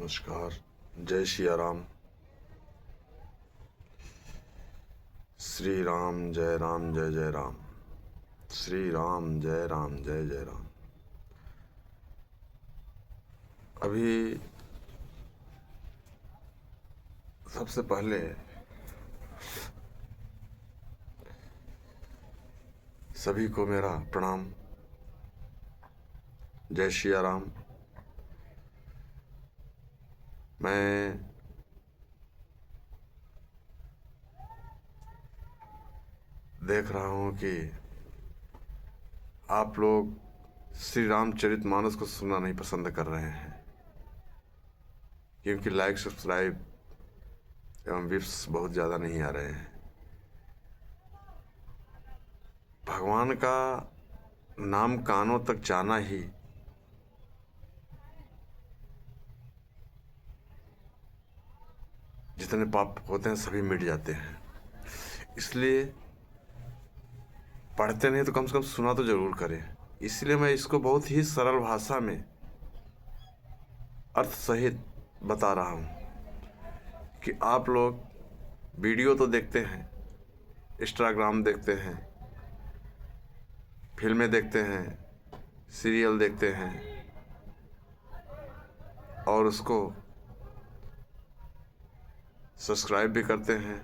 नमस्कार। जय सिया राम। श्री राम जय राम जय जय राम। श्री राम जय राम जय जय राम। अभी सबसे पहले सभी को मेरा प्रणाम। जय सिया राम। मैं देख रहा हूँ कि आप लोग श्री रामचरितमानस को सुनना नहीं पसंद कर रहे हैं, क्योंकि लाइक सब्सक्राइब एवं व्यूज बहुत ज़्यादा नहीं आ रहे हैं। भगवान का नाम कानों तक जाना ही जितने पाप होते हैं सभी मिट जाते हैं। इसलिए पढ़ते नहीं तो कम से कम सुना तो जरूर करें। इसलिए मैं इसको बहुत ही सरल भाषा में अर्थ सहित बता रहा हूँ कि आप लोग वीडियो तो देखते हैं, इंस्टाग्राम देखते हैं, फिल्में देखते हैं, सीरियल देखते हैं और उसको सब्सक्राइब भी करते हैं,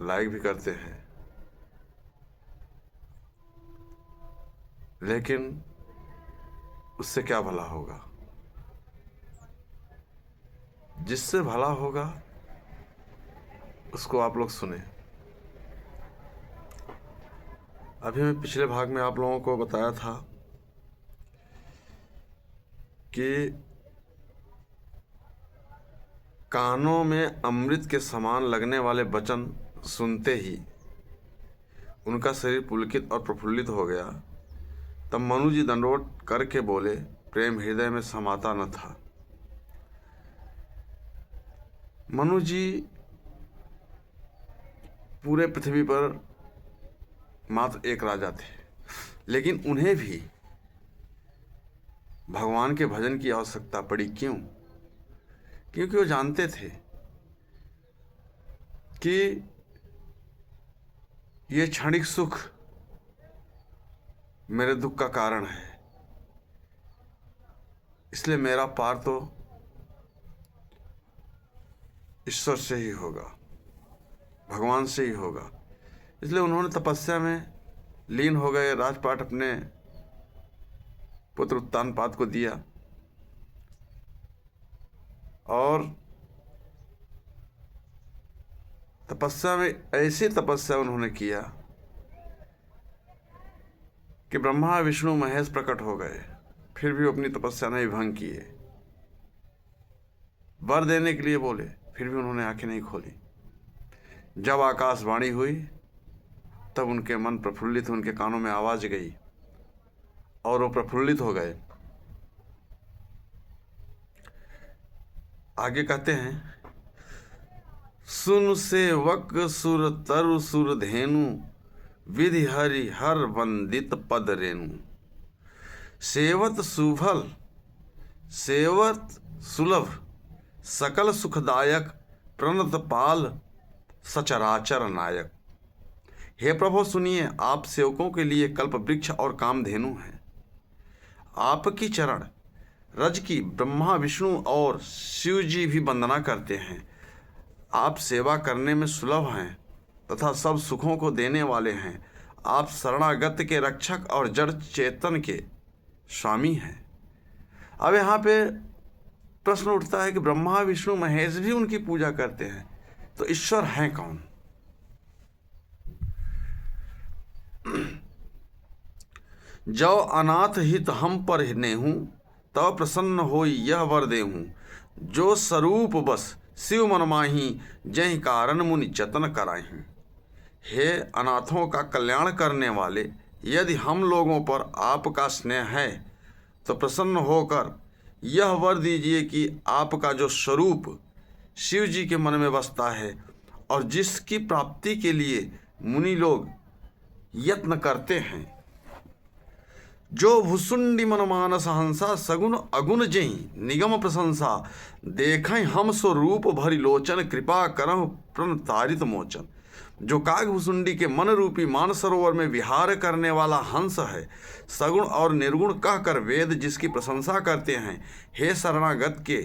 लाइक भी करते हैं, लेकिन उससे क्या भला होगा? जिससे भला होगा उसको आप लोग सुने। अभी मैं पिछले भाग में आप लोगों को बताया था कि कानों में अमृत के समान लगने वाले वचन सुनते ही उनका शरीर पुलकित और प्रफुल्लित हो गया। तब मनु जी दंडवत करके बोले, प्रेम हृदय में समाता न था। मनु जी पूरे पृथ्वी पर मात्र एक राजा थे, लेकिन उन्हें भी भगवान के भजन की आवश्यकता पड़ी। क्यों? क्योंकि वो जानते थे कि ये क्षणिक सुख मेरे दुख का कारण है, इसलिए मेरा पार तो ईश्वर से ही होगा, भगवान से ही होगा। इसलिए उन्होंने तपस्या में लीन हो गए। राजपाट अपने पुत्र उत्तानपाद को दिया और तपस्या में ऐसी तपस्या उन्होंने किया कि ब्रह्मा विष्णु महेश प्रकट हो गए, फिर भी अपनी तपस्या नहीं भंग किए। वर देने के लिए बोले, फिर भी उन्होंने आंखें नहीं खोली। जब आकाशवाणी हुई तब उनके मन प्रफुल्लित, उनके कानों में आवाज गई और वो प्रफुल्लित हो गए। आगे कहते हैं, सुन सेवक सुर तरु सुर धेनु, विधि हरि हर वंदित पद रेणु। सेवत सुफल सेवत सुलभ, सकल सुखदायक, प्रणत पाल सचराचर नायक। हे प्रभु सुनिए, आप सेवकों के लिए कल्प वृक्ष और कामधेनु हैं। आपकी चरण रज की ब्रह्मा विष्णु और शिव जी भी वंदना करते हैं। आप सेवा करने में सुलभ हैं तथा सब सुखों को देने वाले हैं। आप शरणागत के रक्षक और जड़ चेतन के स्वामी हैं। अब यहाँ पे प्रश्न उठता है कि ब्रह्मा विष्णु महेश भी उनकी पूजा करते हैं, तो ईश्वर हैं कौन? जो अनाथ हित हम पर नेहूं, तब प्रसन्न हो यह वर देहूं। जो स्वरूप बस शिव मन माही, जय कारण मुनि जतन कराही। हे अनाथों का कल्याण करने वाले, यदि हम लोगों पर आपका स्नेह है तो प्रसन्न होकर यह वर दीजिए कि आपका जो स्वरूप शिव जी के मन में बसता है और जिसकी प्राप्ति के लिए मुनि लोग यत्न करते हैं, जो भुसुंडी मन मानस हंसा, सगुन अगुन जही निगम प्रशंसा। देखें हम स्वरूप भरी लोचन, कृपा करहु प्रण तारित मोचन। जो काग भुसुंडी के मन रूपी मान सरोवर में विहार करने वाला हंस है, सगुण और निर्गुण कहकर वेद जिसकी प्रशंसा करते हैं, हे शरणागत के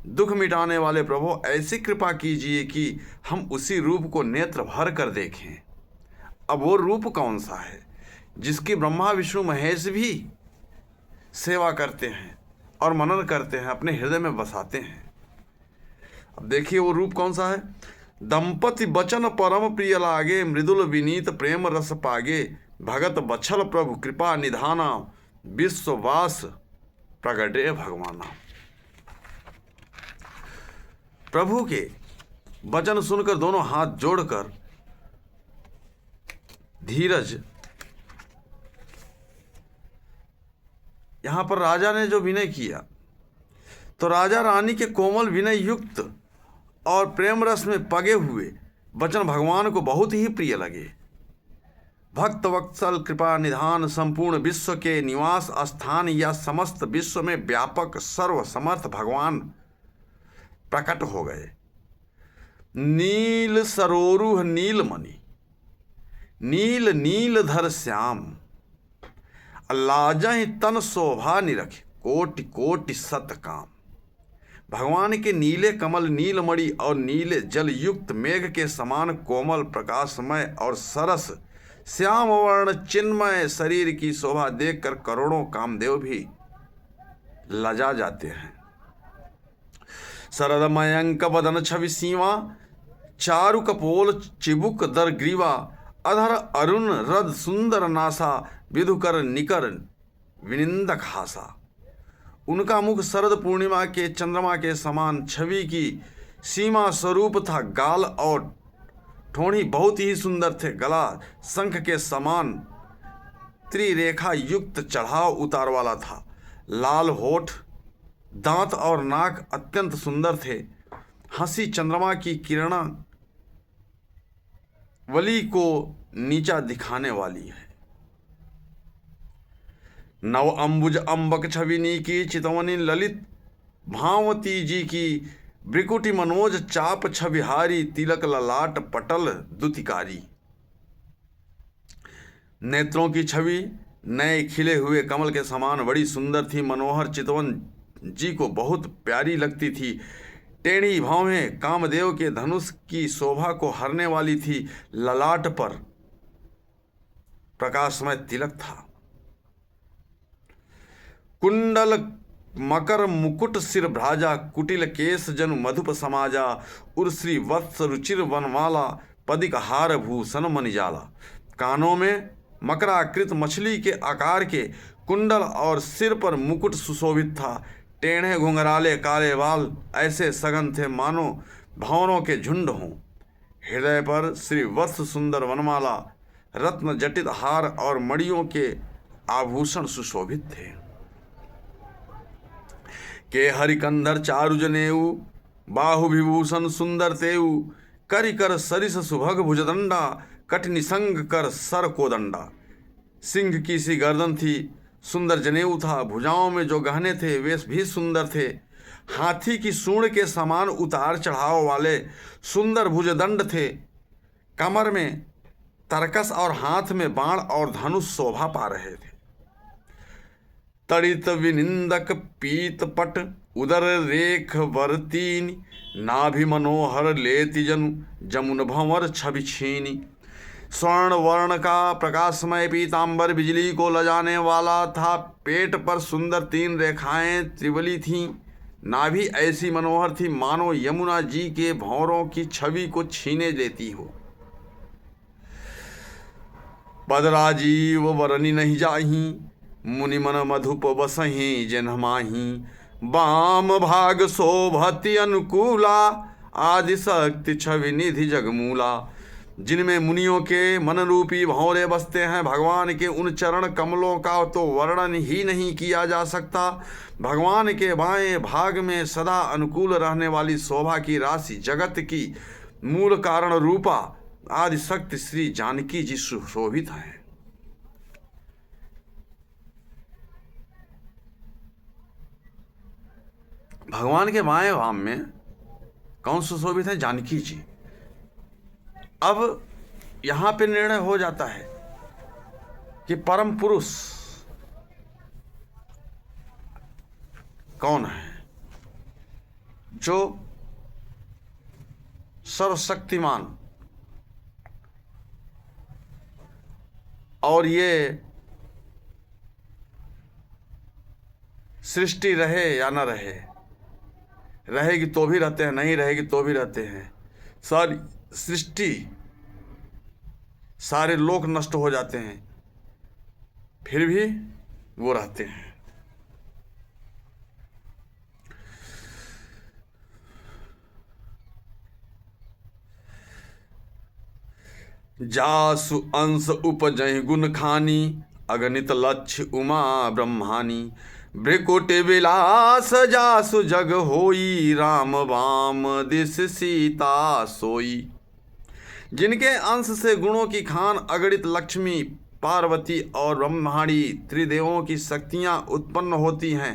दुख मिटाने वाले प्रभु, ऐसी कृपा कीजिए कि हम उसी रूप को नेत्र भर कर देखें। अब वो रूप कौन सा है जिसकी ब्रह्मा विष्णु महेश भी सेवा करते हैं और मनन करते हैं, अपने हृदय में बसाते हैं। अब देखिए वो रूप कौन सा है। दंपति बचन परम प्रिय लागे, मृदुल विनीत प्रेम रस पागे। भगत बछल प्रभु कृपा निधाना, विश्ववास प्रगटे भगवाना। प्रभु के वचन सुनकर दोनों हाथ जोड़कर धीरज, यहां पर राजा ने जो विनय किया तो राजा रानी के कोमल विनय युक्त और प्रेम रस में पगे हुए वचन भगवान को बहुत ही प्रिय लगे। भक्त वत्सल कृपा निधान, संपूर्ण विश्व के निवास स्थान या समस्त विश्व में व्यापक सर्व समर्थ भगवान प्रकट हो गए। नील सरोरुह नीलमणि, नील नीलधर श्याम। लाजहि तन शोभा निरख, कोटि कोटि सत काम। भगवान के नीले कमल, नीलमणि और नीले जल युक्त मेघ के समान कोमल, प्रकाशमय और सरस श्याम वर्ण चिन्मय शरीर की शोभा देखकर करोड़ों कामदेव भी लजा जाते हैं। शरदमयंक वदन छवि सीवा, चारु कपोल चिबुक दर ग्रीवा। अधर अरुण रद सुंदर नासा, विधुकर निकर विनिंदक हासा। उनका मुख शरद पूर्णिमा के चंद्रमा के समान छवि की सीमा स्वरूप था। गाल और ठोड़ी बहुत ही सुंदर थे। गला शंख के समान त्रिरेखा युक्त चढ़ाव उतार वाला था। लाल होठ, दांत और नाक अत्यंत सुंदर थे। हंसी चंद्रमा की किरणा वली को नीचा दिखाने वाली है। नव अंबुज अंबक छविनी की, चितवनी ललित भावती जी की। ब्रिकुटी मनोज चाप छविहारी, तिलक ललाट पटल दुतिकारी। नेत्रों की छवि नए खिले हुए कमल के समान बड़ी सुंदर थी। मनोहर चितवन जी को बहुत प्यारी लगती थी। टेढ़ी भौहें कामदेव के धनुष की शोभा को हरने वाली थी। ललाट पर प्रकाशमय तिलक था। कुंडल मकर मुकुट सिर भ्राजा, कुटिल केश जनु मधुप समाजा। उर्श्री वत्स रुचिर वनमाला, पदिक हार भूषण मनिजाला। कानों में मकराकृत मछली के आकार के कुंडल और सिर पर मुकुट सुशोभित था। टेढ़े घुंघराले काले बाल ऐसे सघन थे मानो भंवरों के झुंड हों। हृदय पर श्री वत्स सुंदर वनमाला, रत्न जटित हार और मणियों के आभूषण सुशोभित थे। के हरिकंधर चारु जनेऊ, बाहु विभूषण सुंदर तेऊ। करि कर सरिस सुभग भुजदंडा, कट निसंग कर सर कोदंडा। सिंह की सी गर्दन थी, सुंदर जनेऊ था। भुजाओं में जो गहने थे वे भी सुंदर थे। हाथी की सूंड के समान उतार चढ़ाव वाले सुंदर भुजदंड थे। कमर में तरकस और हाथ में बाण और धनुष शोभा पा रहे थे। तड़ित विनिंदक पीत पट, उदर रेख वरतीन। नाभि मनोहर लेति जनु, जमुन भंवर छवि छीनी। स्वर्ण वर्ण का प्रकाशमय पीतांबर बिजली को लजाने वाला था। पेट पर सुंदर 3 रेखाएं त्रिवली थीं। नाभि ऐसी मनोहर थी मानो यमुना जी के भंवरों की छवि को छीने लेती हो। पदराजीव वरनी नहीं जाही, मुनि मन मधुप बसही जनमाही। वाम भाग शोभति अनुकूला, आदि शक्ति छवि निधि जगमूला। जिनमें मुनियों के मन रूपी भंवरे बसते हैं, भगवान के उन चरण कमलों का तो वर्णन ही नहीं किया जा सकता। भगवान के बाएं भाग में सदा अनुकूल रहने वाली शोभा की राशि जगत की मूल कारण रूपा आदि शक्ति श्री जानकी जी सुशोभित हैं। भगवान के बाएं वाम में कौन सुशोभित है? जानकी जी। अब यहां पे निर्णय हो जाता है कि परम पुरुष कौन है, जो सर्वशक्तिमान और ये सृष्टि रहे या न रहे, रहेगी तो भी रहते हैं, नहीं रहेगी तो भी रहते हैं, सारी सृष्टि, सारे लोक नष्ट हो जाते हैं, फिर भी वो रहते हैं। जासु अंश उपजहि गुण खानी, अगणित लक्ष्य उमा ब्रह्मानी, भ्रिकुट विलास जासु जग होई, राम वाम दिस सीता सोई। जिनके अंश से गुणों की खान अगणित लक्ष्मी, पार्वती और ब्रह्माणी त्रिदेवों की शक्तियां उत्पन्न होती हैं,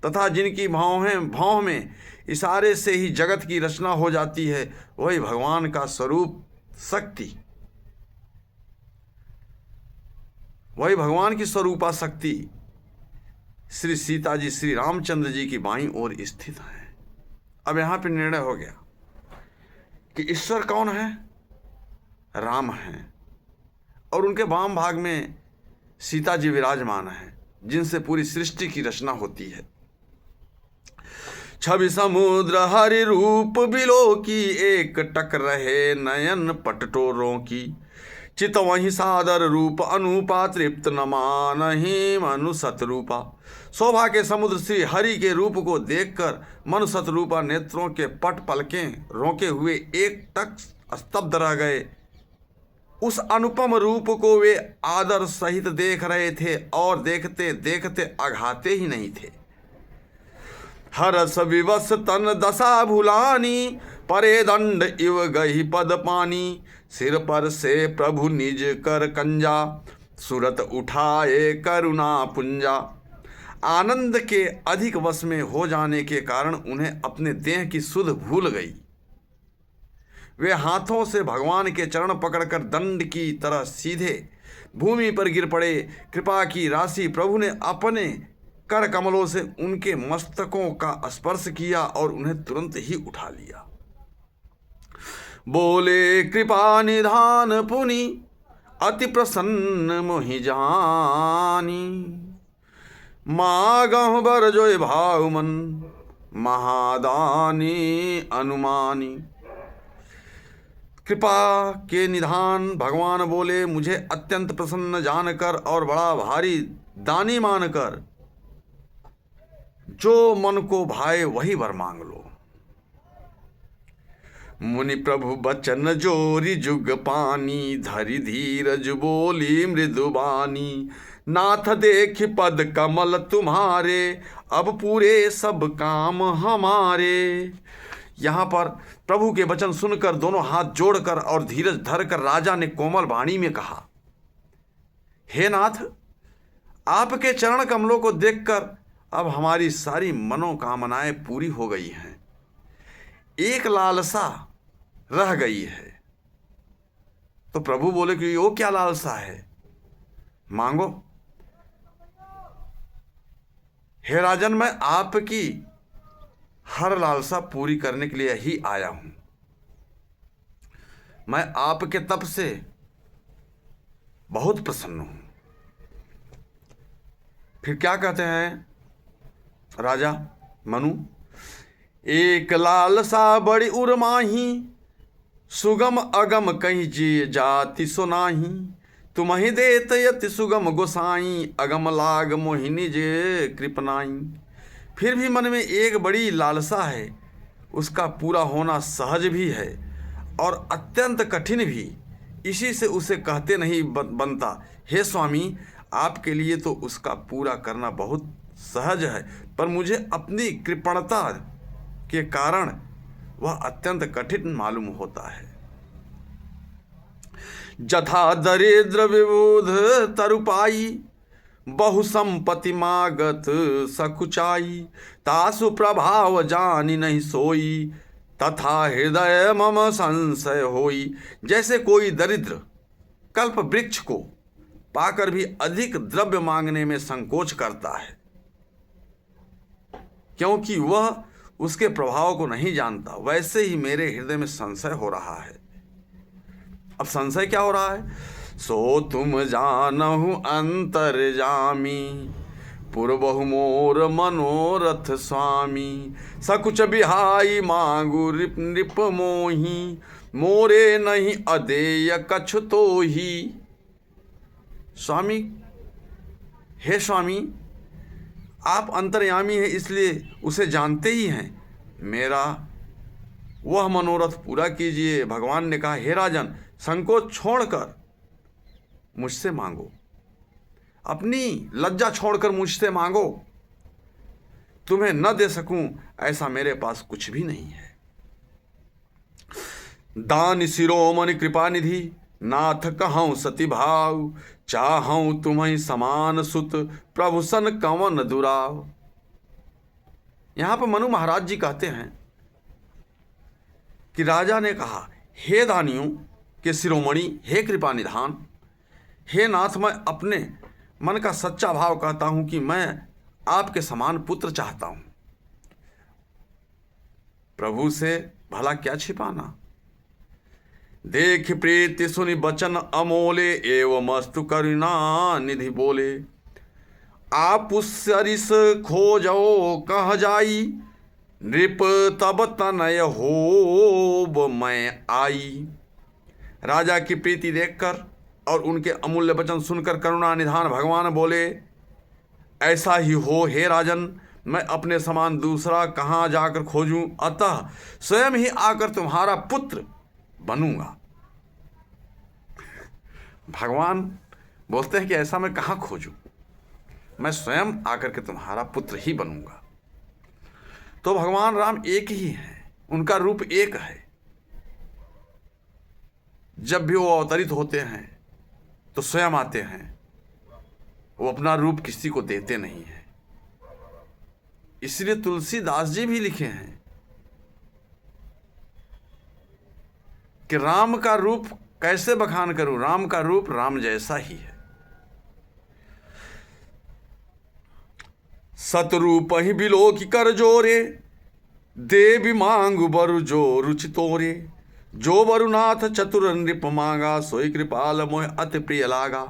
तथा जिनकी भाव में इशारे से ही जगत की रचना हो जाती है, वही भगवान का स्वरूप शक्ति, वही भगवान की स्वरूपा शक्ति श्री सीता जी, श्री रामचंद्र जी की बाईं ओर स्थित है। अब यहां पे निर्णय हो गया कि ईश्वर कौन है? राम हैं, और उनके वाम भाग में सीता जी विराजमान हैं, जिनसे पूरी सृष्टि की रचना होती है। छवि समुद्र हरि रूप बिलो की, एक टक रहे नयन पटटोरों की, चित वही सादर रूप अनुपा, तृप्त न मानहि मनु सतरूपा। शोभा के समुद्र श्री हरि के रूप को देखकर मनु सतरूपा नेत्रों के पट पलकें रोके हुए एक टक स्तब्ध रह गए। उस अनुपम रूप को वे आदर सहित देख रहे थे और देखते देखते अघाते ही नहीं थे। हरस विवश तन दशा भुलानी, परे दंड इव गही पद पानी, सिर पर से प्रभु निज कर कंजा, सुरत उठाए करुणा पुंजा। आनंद के अधिक वश में हो जाने के कारण उन्हें अपने देह की सुध भूल गई। वे हाथों से भगवान के चरण पकड़कर दंड की तरह सीधे भूमि पर गिर पड़े। कृपा की राशि प्रभु ने अपने कर कमलों से उनके मस्तकों का स्पर्श किया और उन्हें तुरंत ही उठा लिया। बोले कृपा निधान पुनि, अति प्रसन्न मोहि जानी, मागह बर जोय भाव मन, महादानी अनुमानी। कृपा के निधान भगवान बोले, मुझे अत्यंत प्रसन्न जानकर और बड़ा भारी दानी मानकर जो मन को भाए वही वर मांग लो। मुनि प्रभु बचन जोरी जुग पानी, धरि धीरज बोली मृदुबानी, नाथ देख पद कमल तुम्हारे, अब पूरे सब काम हमारे। यहाँ पर प्रभु के वचन सुनकर दोनों हाथ जोड़कर और धीरज धरकर राजा ने कोमल वाणी में कहा, हे नाथ, आपके चरण कमलों को देखकर अब हमारी सारी मनोकामनाएं पूरी हो गई हैं। एक लालसा रह गई है। तो प्रभु बोले कि वो क्या लालसा है? मांगो। हे राजन, मैं आपकी हर लालसा पूरी करने के लिए ही आया हूं। मैं आपके तप से बहुत प्रसन्न हूं। फिर क्या कहते हैं राजा मनु? एक लालसा बड़ी उर्माही, सुगम अगम कहीं जी जाति सुनाही, तुम्हि देत यति सुगम गोसाई, अगम लाग मोहिनी जे कृपनाई। फिर भी मन में एक बड़ी लालसा है, उसका पूरा होना सहज भी है और अत्यंत कठिन भी, इसी से उसे कहते नहीं बनता। हे स्वामी, आपके लिए तो उसका पूरा करना बहुत सहज है, पर मुझे अपनी कृपणता के कारण वह अत्यंत कठिन मालूम होता है। जथा दरिद्र विबुध तरुपाई, बहु संपत्ति मागत सकुचाई, तासु प्रभाव जानी नहीं सोई, तथा हृदय मम संशय होई। जैसे कोई दरिद्र कल्प वृक्ष को पाकर भी अधिक द्रव्य मांगने में संकोच करता है, क्योंकि वह उसके प्रभाव को नहीं जानता, वैसे ही मेरे हृदय में संशय हो रहा है। अब संशय क्या हो रहा है? सो तुम जानहु अंतर्जामी, पूर्वहु मोर मनोरथ स्वामी, सकुच बिहाई मांगु नृप मोही, मोरे नहीं अदेय कछु तो ही। स्वामी, हे स्वामी, आप अंतर्यामी हैं, इसलिए उसे जानते ही हैं, मेरा वह मनोरथ पूरा कीजिए। भगवान ने कहा, हे राजन, संकोच छोड़कर मुझसे मांगो, अपनी लज्जा छोड़कर मुझसे मांगो। तुम्हें न दे सकूं ऐसा मेरे पास कुछ भी नहीं है। दान शिरोमणि कृपा निधि, नाथ कहूँ सती भाव, चाहूं तुम्हें समान सुत, प्रभु सन कवन दुराव। यहां पर मनु महाराज जी कहते हैं कि राजा ने कहा, हे दानियों के शिरोमणि, हे कृपा निधान, हे नाथ, मैं अपने मन का सच्चा भाव कहता हूं कि मैं आपके समान पुत्र चाहता हूं। प्रभु से भला क्या छिपाना। देख प्रीति सुनि बचन अमोले, एवं मस्तु करुणा निधि बोले, आप सरिस खोजो कह जाई, नृप तब तनय होब मैं आई। राजा की प्रीति देखकर और उनके अमूल्य वचन सुनकर करुणा निधान भगवान बोले, ऐसा ही हो हे राजन, मैं अपने समान दूसरा कहाँ जाकर खोजूं, अतः स्वयं ही आकर तुम्हारा पुत्र बनूंगा। भगवान बोलते हैं कि ऐसा मैं कहाँ खोजूं, मैं स्वयं आकर के तुम्हारा पुत्र ही बनूंगा। तो भगवान राम एक ही हैं, उनका रूप एक है। जब भी वो अवतरित होते हैं तो स्वयं आते हैं, वो अपना रूप किसी को देते नहीं हैं। इसलिए तुलसीदास जी भी लिखे हैं कि राम का रूप कैसे बखान करूं, राम का रूप राम जैसा ही है। सतरूप ही बिलो की कर जोरे, देवी मांग बरु जो रुचि तोरे, जो बरुनाथ चतुर नृप मांगा, सोई कृपाल मोह अति प्रिय लागा।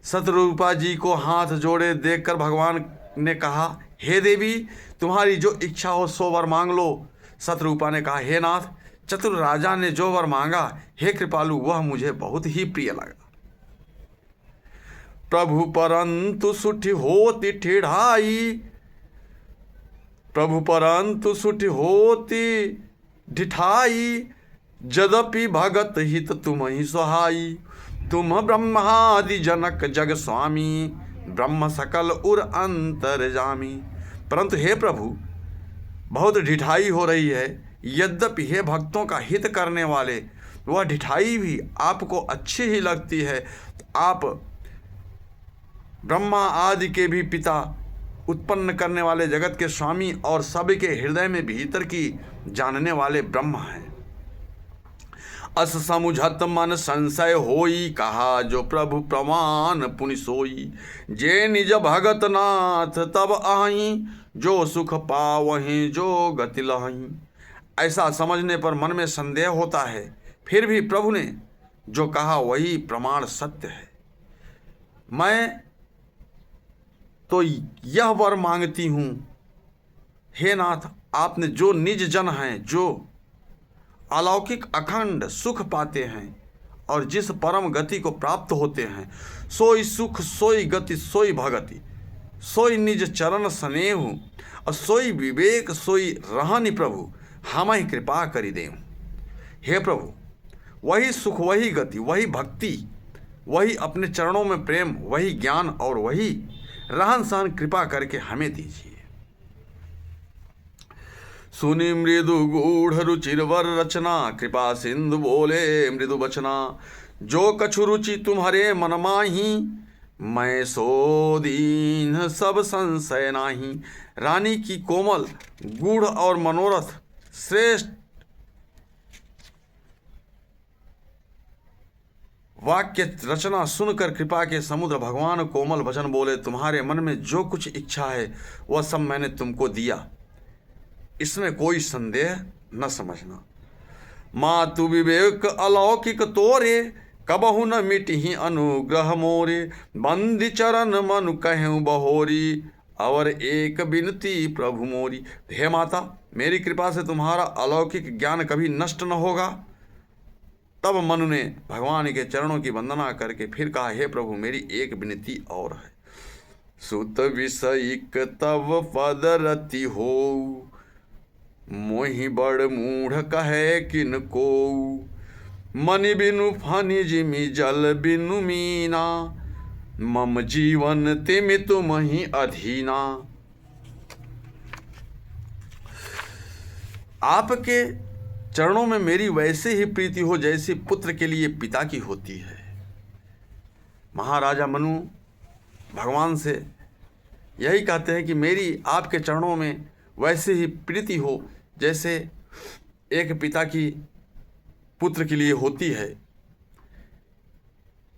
सतरूपा जी को हाथ जोड़े देखकर भगवान ने कहा, हे देवी, तुम्हारी जो इच्छा हो सो वर मांग लो। सतरूपा ने कहा, हे नाथ, चतुर राजा ने जो वर मांगा, हे कृपालु, वह मुझे बहुत ही प्रिय लगा। प्रभु परंतु सुठी होती ठिठाई, प्रभु परंतु सुठी होती ढिठाई, जदपि भगत हित तुम ही सहाई, तुम ब्रह्मादि जनक जग स्वामी, ब्रह्म सकल उर अंतर जामी। परंतु हे प्रभु, बहुत ढिठाई हो रही है, यद्यपि हे भक्तों का हित करने वाले, वह ढिठाई भी आपको अच्छी ही लगती है। आप ब्रह्मा आदि के भी पिता, उत्पन्न करने वाले जगत के स्वामी और सबके हृदय में भीतर की जानने वाले ब्रह्म हैं। अस समुझत मन संशय होई, कहा जो प्रभु प्रमाण पुनि सोई, जे निज भगत नाथ तब आही, जो सुख पावहि जो गति लही। ऐसा समझने पर मन में संदेह होता है, फिर भी प्रभु ने जो कहा वही प्रमाण सत्य है। मैं तो यह वर मांगती हूँ, हे नाथ, आपने जो निज जन हैं, जो अलौकिक अखंड सुख पाते हैं और जिस परम गति को प्राप्त होते हैं, सोई सुख सोई गति सोई भगति, सोई निज चरण स्नेह, और सोई विवेक सोई रहनि प्रभु, हम ही कृपा करी देव। हे प्रभु, वही सुख वही गति वही भक्ति, वही अपने चरणों में प्रेम, वही ज्ञान और वही रहन सहन कृपा करके हमें दीजिए। सुनि मृदु गूढ़ रुचिरवर रचना, कृपा सिंधु बोले मृदु बचना, जो कछु रुचि तुम्हारे मन माही, मैं सो दीन सब संशय नाही। रानी की कोमल गूढ़ और मनोरथ श्रेष्ठ वाक्य रचना सुनकर कृपा के समुद्र भगवान कोमल वचन बोले, तुम्हारे मन में जो कुछ इच्छा है वह सब मैंने तुमको दिया, इसमें कोई संदेह न समझना। मातु विवेक अलौकिक तोरे, कबहु न मिटहि अनुग्रह मोरे। बंदी चरण मनु कहूँ बहोरी, और एक बिनती प्रभु मोरी। हे माता, मेरी कृपा से तुम्हारा अलौकिक ज्ञान कभी नष्ट न होगा। तब मनु ने भगवान के चरणों की वंदना करके फिर कहा, हे प्रभु, मेरी एक विनती और है। सुत विषयिक तव पद रति हो, मोहि बड़ मूढ़ कहे किन को। मनि बिनु फनि जिमि जल बिनु मीना, मम जीवन तिमि तुम ही अधीना। आपके चरणों में मेरी वैसे ही प्रीति हो जैसी पुत्र के लिए पिता की होती है। महाराजा मनु भगवान से यही कहते हैं कि मेरी आपके चरणों में वैसे ही प्रीति हो जैसे एक पिता की पुत्र के लिए होती है।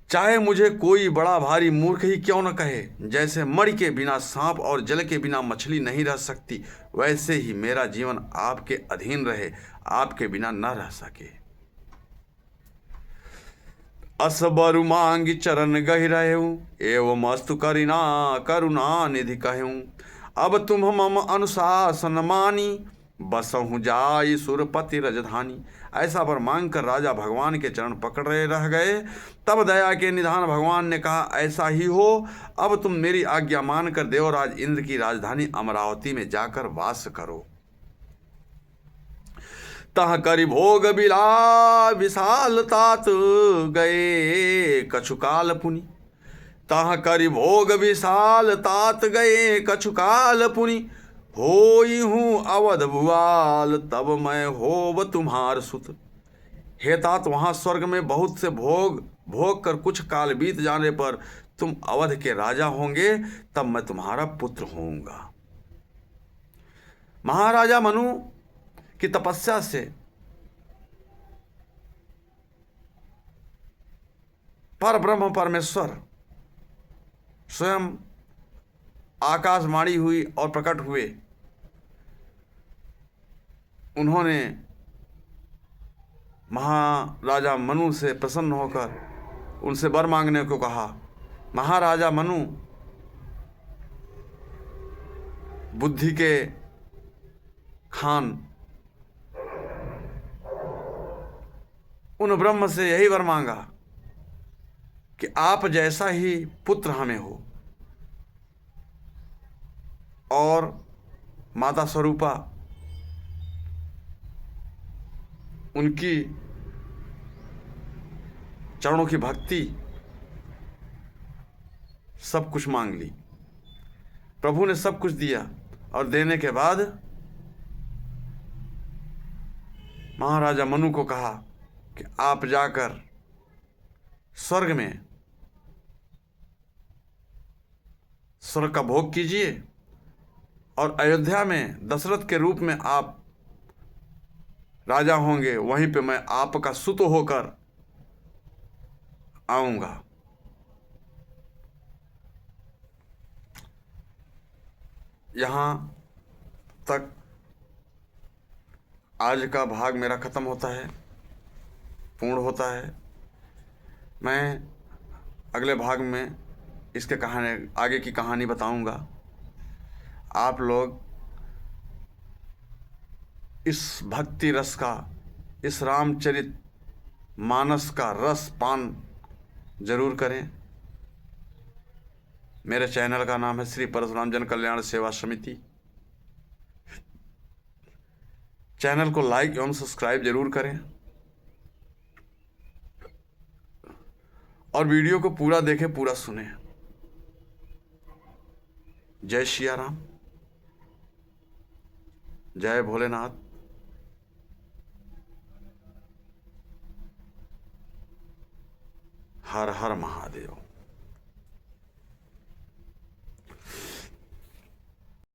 चाहे मुझे कोई बड़ा भारी मूर्ख ही क्यों न कहे, जैसे मणि के बिना सांप और जल के बिना मछली नहीं रह सकती, वैसे ही मेरा जीवन आपके अधीन रहे, आपके बिना न रह सके। असबरु मांगी चरण गहि रहूं, एवं अस्तु करिना करुणा निधि कहूं। अब तुम मम अनुशासन मानी, बसहु जाई सुरपति रजधानी। ऐसा वर मांग कर राजा भगवान के चरण पकड़ रह गए। तब दया के निधान भगवान ने कहा, ऐसा ही हो, अब तुम मेरी आज्ञा मानकर देवराज इंद्र की राजधानी अमरावती में जाकर वास करो। तह करि भोग बिला विशाल तात गए कछुकाल पुनि। तह करि भोग विशाल तात गए कछुकाल पुनि। होई हूँ अवध भुआल, तब मैं होव तुम्हार सुत। हे तात, वहाँ स्वर्ग में बहुत से भोग कर कुछ काल बीत जाने पर तुम अवध के राजा होंगे, तब मैं तुम्हारा पुत्र होऊंगा। महाराजा मनु की तपस्या से पर ब्रह्म परमेश्वर स्वयं आकाशवाणी हुई और प्रकट हुए। उन्होंने महाराजा मनु से प्रसन्न होकर उनसे वर मांगने को कहा। महाराजा मनु बुद्धि के खान उन ब्रह्म से यही वर मांगा कि आप जैसा ही पुत्र हमें हो, और माता स्वरूपा उनकी चरणों की भक्ति सब कुछ मांग ली। प्रभु ने सब कुछ दिया, और देने के बाद महाराजा मनु को कहा कि आप जाकर स्वर्ग में स्वर्ग का भोग कीजिए, और अयोध्या में दशरथ के रूप में आप राजा होंगे, वहीं पे मैं आपका सुत होकर आऊंगा। यहाँ तक आज का भाग मेरा खत्म होता है, पूर्ण होता है। मैं अगले भाग में इसके आगे की कहानी बताऊंगा। आप लोग इस भक्ति रस का, इस रामचरित मानस का रस पान जरूर करें। मेरे चैनल का नाम है श्री परशुराम जन कल्याण सेवा समिति। चैनल को लाइक एवं सब्सक्राइब जरूर करें, और वीडियो को पूरा देखें, पूरा सुने। जय सिया राम, जय भोलेनाथ। हर हर महादेव।